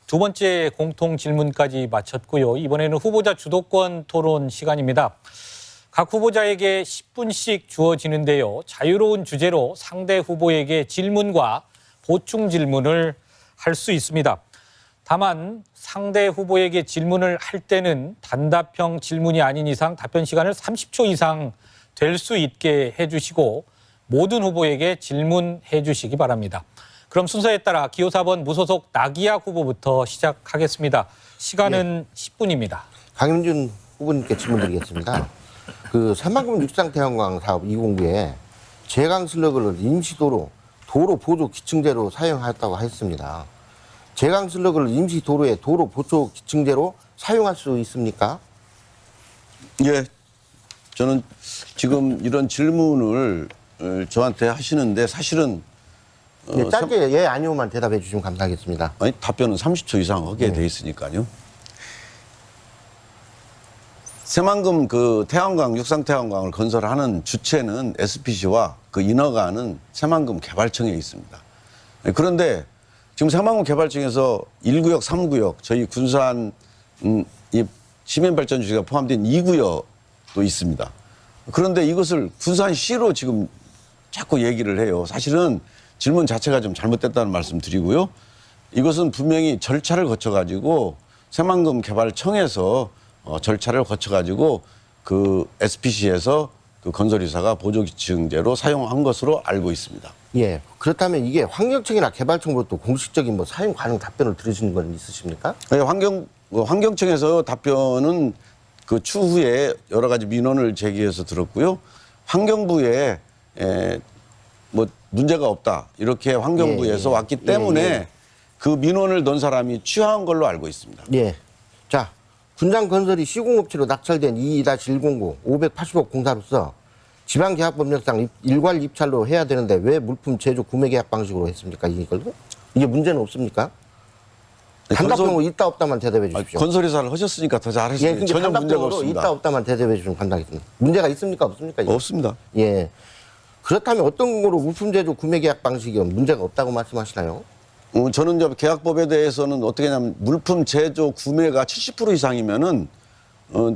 두 번째 공통 질문까지 마쳤고요. 이번에는 후보자 주도권 토론 시간입니다. 각 후보자에게 10분씩 주어지는데요. 자유로운 주제로 상대 후보에게 질문과 보충 질문을 할 수 있습니다. 다만 상대 후보에게 질문을 할 때는 단답형 질문이 아닌 이상 답변 시간을 30초 이상 될 수 있게 해주시고 모든 후보에게 질문해 주시기 바랍니다. 그럼 순서에 따라 기호 4번 무소속 나기약 후보부터 시작하겠습니다. 시간은 10분입니다. 강윤준 후보님께 질문드리겠습니다. 그 새만금 육상태양광 사업 2공부에 제강 슬러그를 임시도로 도로 보조 기층제로 사용하였다고 하였습니다. 제강 슬러그를 임시도로에 도로 보조 기층제로 사용할 수 있습니까? 예, 저는 지금 이런 질문을 저한테 하시는데 사실은 네, 짧게 예 아니오만 대답해 주시면 감사하겠습니다. 아니, 답변은 30초 이상 하게 돼 있으니까요. 새만금 그 태양광, 육상태양광을 건설하는 주체는 SPC와 그 인허가는 새만금 개발청에 있습니다. 그런데 지금 새만금 개발청에서 1구역, 3구역, 저희 군산 이 시민발전주의가 포함된 2구역도 있습니다. 그런데 이것을 군산시로 지금 자꾸 얘기를 해요. 사실은 질문 자체가 좀 잘못됐다는 말씀 드리고요. 이것은 분명히 절차를 거쳐가지고 새만금 개발청에서 절차를 거쳐가지고 그 SPC에서 그 건설이사가 보조기층제로 사용한 것으로 알고 있습니다. 예, 그렇다면 이게 환경청이나 개발청부터 공식적인 뭐 사용 가능 답변을 들으시는 건 있으십니까? 네, 환경청에서 답변은 그 추후에 여러 가지 민원을 제기해서 들었고요. 환경부에 뭐 문제가 없다 이렇게 환경부에서 왔기 때문에 그 민원을 넣은 사람이 취하한 걸로 알고 있습니다. 예. 자, 군산건설이 시공업체로 낙찰된 2-109 580억 공사로서 지방계약법령상 일괄 입찰로 해야 되는데 왜 물품 제조 구매 계약 방식으로 했습니까? 이게 문제는 없습니까? 단답형으로 있다 없다만 대답해 주십시오. 건설회사를 하셨으니까 더 잘하시네요. 예, 전혀 문제가 없습니다. 있다 없다만 대답해 주시면 감사하겠습니다. 문제가 있습니까 없습니까? 이게? 없습니다. 예. 그렇다면 어떤 거로 물품 제조 구매 계약 방식이 문제가 없다고 말씀하시나요? 저는 이제 계약법에 대해서는 어떻게 하냐면 물품 제조 구매가 70% 이상이면은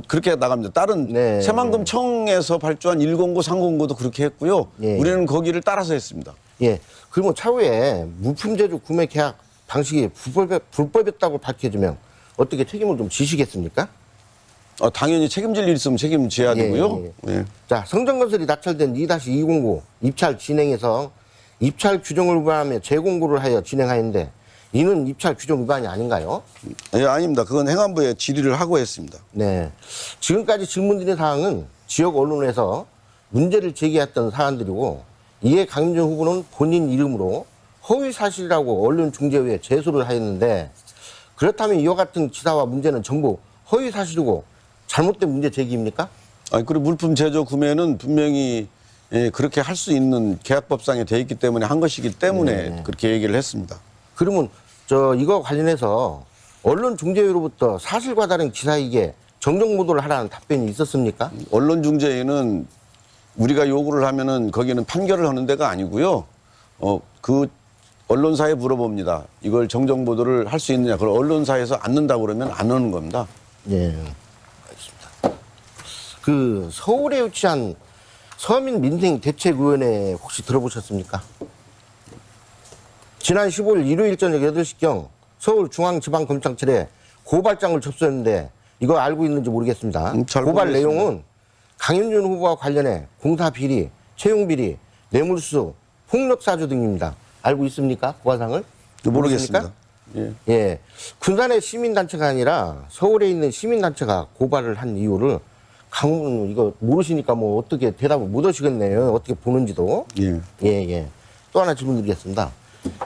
그렇게 나갑니다. 다른 새만금청에서 발주한 109, 309도 그렇게 했고요. 우리는 거기를 따라서 했습니다. 예. 그러면 차후에 물품 제조 구매 계약 방식이 불법이었다고 밝혀지면 어떻게 책임을 좀 지시겠습니까? 당연히 책임질 일 있으면 책임져야 되고요. 예. 자, 성전건설이 낙찰된 2-209 입찰 진행에서 입찰 규정을 위반하며 재공고를 하여 진행하였는데 이는 입찰 규정 위반이 아닌가요? 예, 아닙니다. 그건 행안부에 질의를 하고 했습니다. 네. 지금까지 질문드린 사항은 지역 언론에서 문제를 제기했던 사안들이고 이에 강윤준 후보는 본인 이름으로 허위 사실이라고 언론중재위에 제소를 하였는데 그렇다면 이와 같은 기사와 문제는 전부 허위 사실이고 잘못된 문제 제기입니까? 아니, 그리고 물품 제조 구매는 분명히 그렇게 할 수 있는 계약법상에 돼 있기 때문에 한 것이기 때문에 그렇게 얘기를 했습니다. 그러면 이거 관련해서 언론중재위로부터 사실과 다른 기사에게 정정 보도를 하라는 답변이 있었습니까? 언론중재위는 우리가 요구를 하면은 거기는 판결을 하는 데가 아니고요. 그 언론사에 물어봅니다. 이걸 정정 보도를 할 수 있느냐. 그걸 언론사에서 않는다고 그러면 안 하는 겁니다. 예, 알겠습니다. 그 서울에 위치한 서민민생대책위원회 혹시 들어보셨습니까? 지난 15일 일요일 저녁 8시경 서울중앙지방검찰청에 고발장을 접수했는데 이거 알고 있는지 모르겠습니다. 고발 내용은 강윤준 후보와 관련해 공사비리, 채용비리, 뇌물수, 폭력사주 등입니다. 알고 있습니까? 고발장을? 모르겠습니다. 예. 군산의 시민단체가 아니라 서울에 있는 시민단체가 고발을 한 이유를 강훈 이거 모르시니까 뭐 어떻게 대답을 못 하시겠네요. 어떻게 보는지도. 예. 또 하나 질문 드리겠습니다.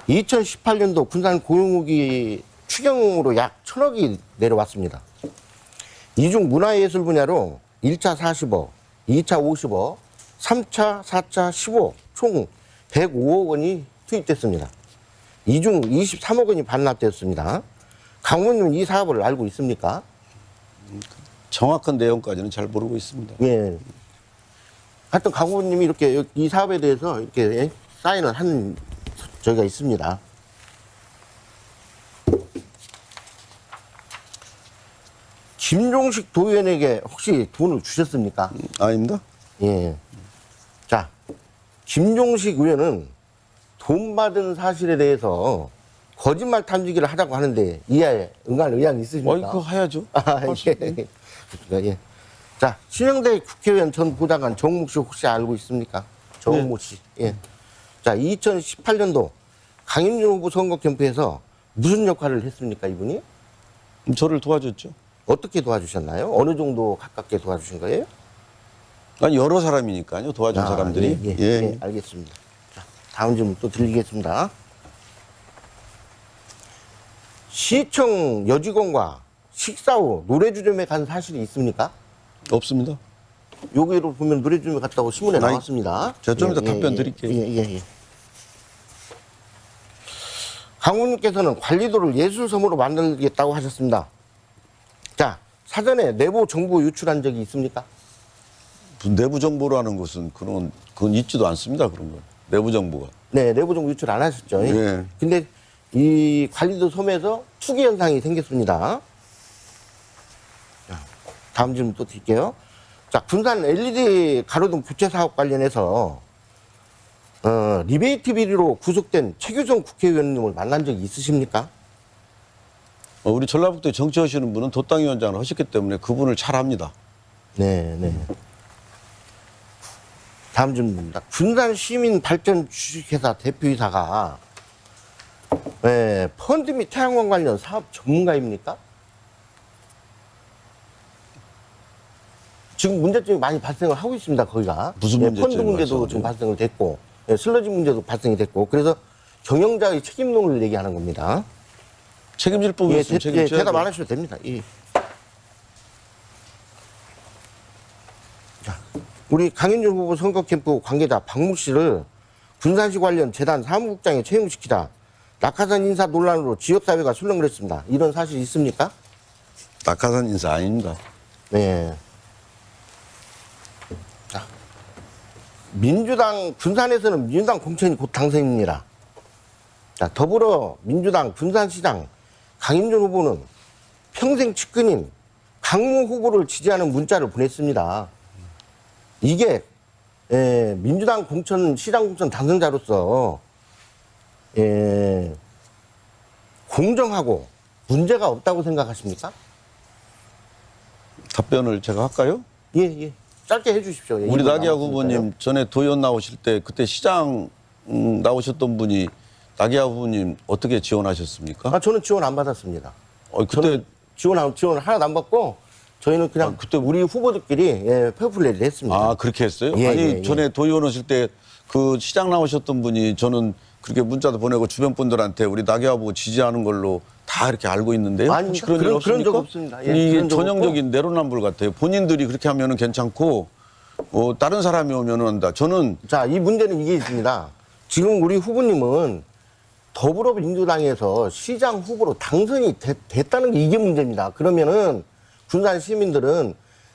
2018년도 군산 고용후기 추경으로 약 1,000억이 내려왔습니다. 이 중 문화예술 분야로 1차 40억, 2차 50억, 3차, 4차 15억, 총 105억 원이 투입됐습니다. 이 중 23억 원이 반납되었습니다. 강 의원님은 이 사업을 알고 있습니까? 정확한 내용까지는 잘 모르고 있습니다. 예. 하여튼 강 의원님이 이렇게 이 사업에 대해서 이렇게 사인을 한 저희가 있습니다. 김종식 도의원에게 혹시 돈을 주셨습니까? 아닙니다. 예. 자, 김종식 의원은 돈 받은 사실에 대해서 거짓말 탐지기를 하자고 하는데 이하에 응할 의향이 있으십니까? 그거 해야죠. 아, 예. 예. 자, 신영대 국회의원 전 보좌관 정목 씨 혹시 알고 있습니까? 정목 씨. 예. 자, 2018년도 강인준 후보 선거 캠프에서 무슨 역할을 했습니까, 이분이? 저를 도와줬죠. 어떻게 도와주셨나요? 어느 정도 가깝게 도와주신 거예요? 아니 여러 사람이니까요. 도와준 아, 사람들이. 예, 예, 알겠습니다. 자, 다음 질문 또 드리겠습니다. 시청 여직원과 식사 후 노래주점에 간 사실이 있습니까? 없습니다. 여기로 보면 노래주점에 갔다고 신문에 아니, 나왔습니다. 제가 좀 이따 답변 드릴게요. 예. 강훈님께서는 관리도를 예술섬으로 만들겠다고 하셨습니다. 자, 사전에 내부 정보 유출한 적이 있습니까? 무슨 내부 정보라는 것은 그건 있지도 않습니다. 그런 건 내부 정보가. 네, 내부 정보 유출 안 하셨죠. 예. 근데 이 관리도 섬에서 투기 현상이 생겼습니다. 자, 다음 질문 또 드릴게요. 자, 군산 LED 가로등 교체 사업 관련해서 리베이트 비리로 구속된 최규성 국회의원님을 만난 적이 있으십니까? 우리 전라북도에 정치하시는 분은 도당위원장을 하셨기 때문에 그분을 잘 압니다. 네. 다음 질문입니다. 군산 시민 발전 주식회사 대표이사가 펀드 및 태양광 관련 사업 전문가입니까? 지금 문제점이 많이 발생을 하고 있습니다. 거기가 무슨 펀드 문제점이 문제도 발생하죠? 지금 발생을 됐고 슬러지 문제도 발생이 됐고 그래서 경영자의 책임론을 얘기하는 겁니다. 책임질 부분이 있으면 책임져야죠. 대답 안 하셔도 됩니다. 예. 자, 우리 강인준 후보 선거 캠프 관계자 박모 씨를 군산시 관련 재단 사무국장에 채용시키다 낙하산 인사 논란으로 지역사회가 술렁을 했습니다. 이런 사실이 있습니까? 낙하산 인사 아닙니다. 네. 자, 민주당 군산에서는 민주당 공천이 곧 당선입니다. 자, 더불어민주당 군산시장 강인준 후보는 평생 측근인 강모 후보를 지지하는 문자를 보냈습니다. 이게 민주당 공천 시장 공천 당선자로서 공정하고 문제가 없다고 생각하십니까? 답변을 제가 할까요? 예. 짧게 해주십시오. 예, 우리 이분 나기아 나왔으니까요. 후보님 전에 도의원 나오실 때 그때 시장 나오셨던 분이 나기아 후보님 어떻게 지원하셨습니까? 아, 저는 지원 안 받았습니다. 그때 저는 지원 하나도 안 받고 저희는 그냥 그때 우리 후보들끼리 페어플레이를 했습니다. 그렇게 했어요? 예, 아니 예. 전에 도의원 오실 때 그 시장 나오셨던 분이 저는 그렇게 문자도 보내고 주변 분들한테 우리 나기아 후보 지지하는 걸로 다 이렇게 알고 있는데요. 아니, 혹시 그런 일 없습니까? 그런 적 없습니다. 예, 이게 그런 적 전형적인 내로남불 같아요. 본인들이 그렇게 하면은 괜찮고 다른 사람이 오면은 한다. 저는 자, 이 문제는 이게 있습니다. 지금 우리 후보님은 더불어민주당에서 시장 후보로 당선이 됐다는 게 이게 문제입니다. 그러면은 군산 시민들은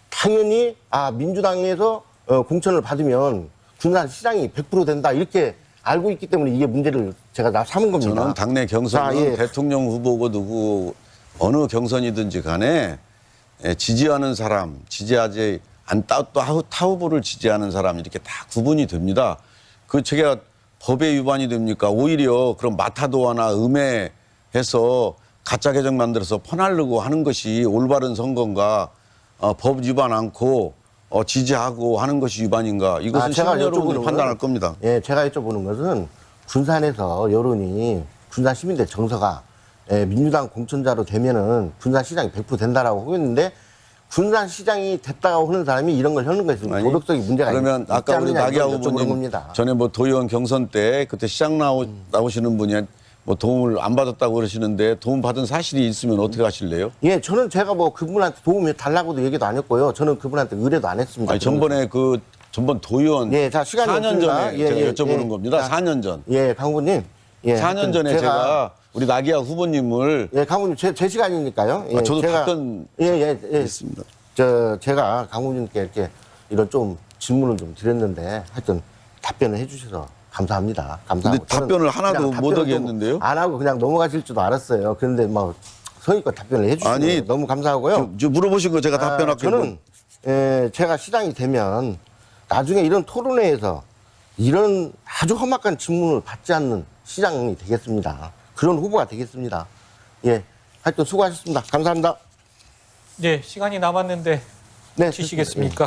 당연히 민주당에서 공천을 받으면 군산 시장이 100% 된다 이렇게 알고 있기 때문에 이게 문제를 제가 삼은 겁니다. 저는 당내 경선은 자, 예. 대통령 후보고 누구 어느 경선이든지 간에 지지하는 사람, 지지하지 않다 또 타 후보를 지지하는 사람 이렇게 다 구분이 됩니다. 그 제가 법에 위반이 됩니까? 오히려 그런 마타도어나 음해해서 가짜 계정 만들어서 퍼날르고 하는 것이 올바른 선거인가? 법 위반 않고 지지하고 하는 것이 위반인가? 이것은 시민 여러분들이 판단할 겁니다. 예, 제가 여쭤보는 것은 군산에서 여론이 군산 시민들 정서가 민주당 공천자로 되면은 군산 시장이 100% 된다라고 하고 있는데 군산 시장이 됐다고 하는 사람이 이런 걸 하는 것이 도덕적인 문제가 그러면 있지 아까 우리 않느냐 나기아 이걸 여쭤보는 후보님 겁니다. 전에 뭐 도의원 경선 때 그때 시장 나오시는 분이 뭐 도움을 안 받았다고 그러시는데 도움 받은 사실이 있으면 어떻게 하실래요? 예, 저는 제가 뭐 그분한테 도움을 달라고도 얘기도 안 했고요. 저는 그분한테 의뢰도 안 했습니다. 아니 전번에 전번 도의원 예, 자, 시간이 4년 없습니다. 전에 예, 제가 예, 여쭤보는 예. 겁니다. 자, 4년 전. 예, 강 후보님. 예, 4년 전에 제가 우리 나기아 후보님을 예, 강 후보님 제 시간이니까요. 예, 저도 제가 답변 했습니다. 제가 강 후보님께 이렇게 이런 좀 질문을 좀 드렸는데 하여튼 답변을 해주셔서 감사합니다. 감사하고. 근데 답변을 하나도 그냥 못 답변을 하게 했는데요? 안 하고 그냥 넘어가실 줄도 알았어요. 그런데 뭐 성의껏 답변을 해주시고 아니, 너무 감사하고요. 저 물어보신 거 제가 답변할게요. 저는 제가 시장이 되면 나중에 이런 토론회에서 이런 아주 험악한 질문을 받지 않는 시장이 되겠습니다. 그런 후보가 되겠습니다. 예, 하여튼 수고하셨습니다. 감사합니다. 네, 시간이 남았는데 네, 치시겠습니까?